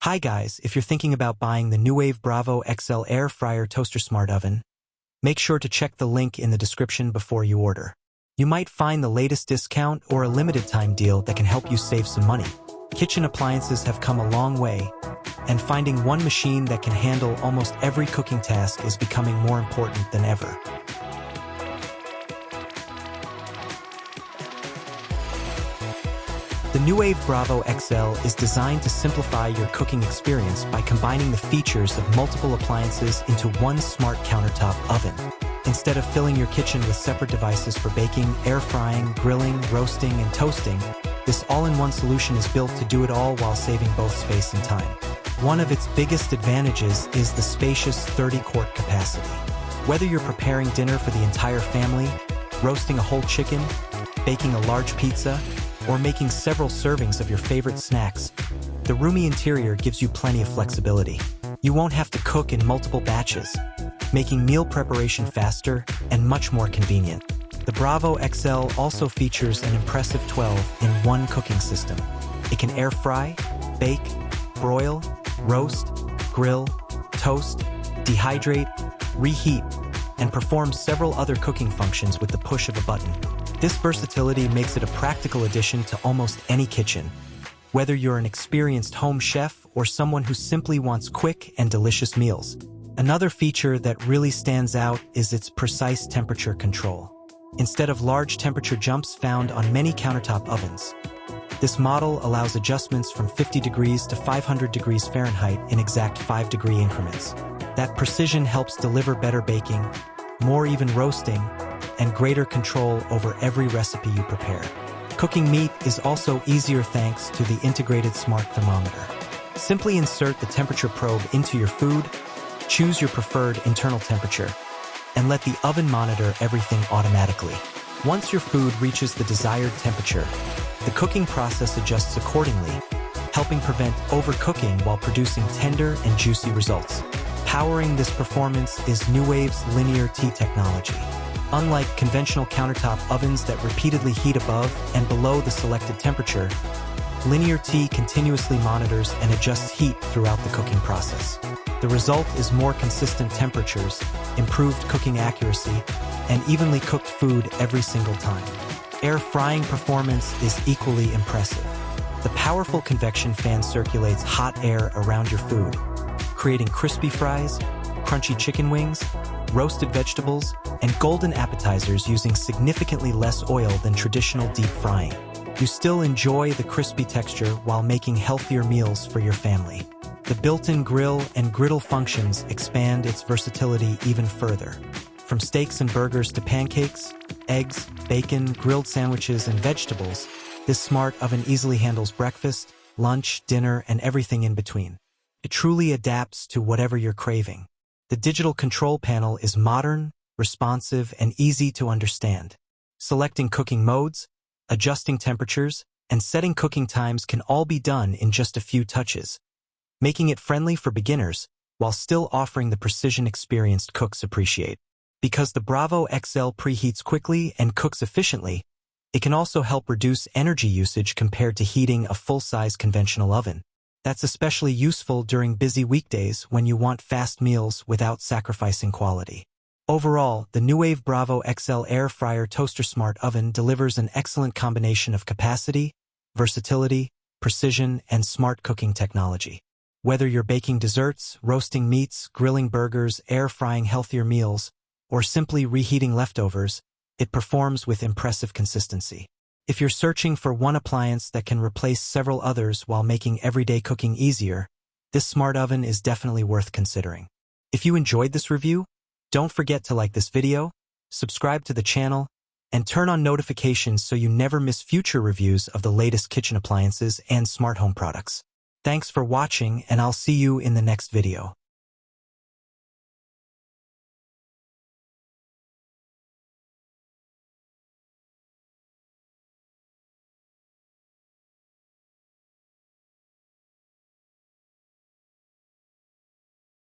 Hi guys, if you're thinking about buying the Nuwave Bravo XL Air Fryer Toaster Smart Oven, make sure to check the link in the description before you order. You might find the latest discount or a limited time deal that can help you save some money. Kitchen appliances have come a long way, and finding one machine that can handle almost every cooking task is becoming more important than ever. The Nuwave Bravo XL is designed to simplify your cooking experience by combining the features of multiple appliances into one smart countertop oven. Instead of filling your kitchen with separate devices for baking, air frying, grilling, roasting, and toasting, this all-in-one solution is built to do it all while saving both space and time. One of its biggest advantages is the spacious 30-quart capacity. Whether you're preparing dinner for the entire family, roasting a whole chicken, baking a large pizza, or making several servings of your favorite snacks, the roomy interior gives you plenty of flexibility. You won't have to cook in multiple batches, making meal preparation faster and much more convenient. The Bravo XL also features an impressive 12-in-1 cooking system. It can air fry, bake, broil, roast, grill, toast, dehydrate, reheat, and perform several other cooking functions with the push of a button. This versatility makes it a practical addition to almost any kitchen, whether you're an experienced home chef or someone who simply wants quick and delicious meals. Another feature that really stands out is its precise temperature control. Instead of large temperature jumps found on many countertop ovens, this model allows adjustments from 50 degrees to 500 degrees Fahrenheit in exact 5-degree increments. That precision helps deliver better baking, more even roasting, and greater control over every recipe you prepare. Cooking meat is also easier thanks to the integrated Smart Thermometer. Simply insert the temperature probe into your food, choose your preferred internal temperature, and let the oven monitor everything automatically. Once your food reaches the desired temperature, the cooking process adjusts accordingly, helping prevent overcooking while producing tender and juicy results. Powering this performance is Nuwave's Linear T technology. Unlike conventional countertop ovens that repeatedly heat above and below the selected temperature, Linear T continuously monitors and adjusts heat throughout the cooking process. The result is more consistent temperatures, improved cooking accuracy, and evenly cooked food every single time. Air frying performance is equally impressive. The powerful convection fan circulates hot air around your food, creating crispy fries, crunchy chicken wings, roasted vegetables, and golden appetizers using significantly less oil than traditional deep frying. You still enjoy the crispy texture while making healthier meals for your family. The built-in grill and griddle functions expand its versatility even further. From steaks and burgers to pancakes, eggs, bacon, grilled sandwiches, and vegetables, this smart oven easily handles breakfast, lunch, dinner, and everything in between. It truly adapts to whatever you're craving. The digital control panel is modern, responsive, and easy to understand. Selecting cooking modes, adjusting temperatures, and setting cooking times can all be done in just a few touches, making it friendly for beginners while still offering the precision experienced cooks appreciate. Because the Bravo XL preheats quickly and cooks efficiently, it can also help reduce energy usage compared to heating a full-size conventional oven. That's especially useful during busy weekdays when you want fast meals without sacrificing quality. Overall, the Nuwave Bravo XL Air Fryer Toaster Smart Oven delivers an excellent combination of capacity, versatility, precision, and smart cooking technology. Whether you're baking desserts, roasting meats, grilling burgers, air frying healthier meals, or simply reheating leftovers, it performs with impressive consistency. If you're searching for one appliance that can replace several others while making everyday cooking easier, this smart oven is definitely worth considering. If you enjoyed this review, don't forget to like this video, subscribe to the channel, and turn on notifications so you never miss future reviews of the latest kitchen appliances and smart home products. Thanks for watching, and I'll see you in the next video.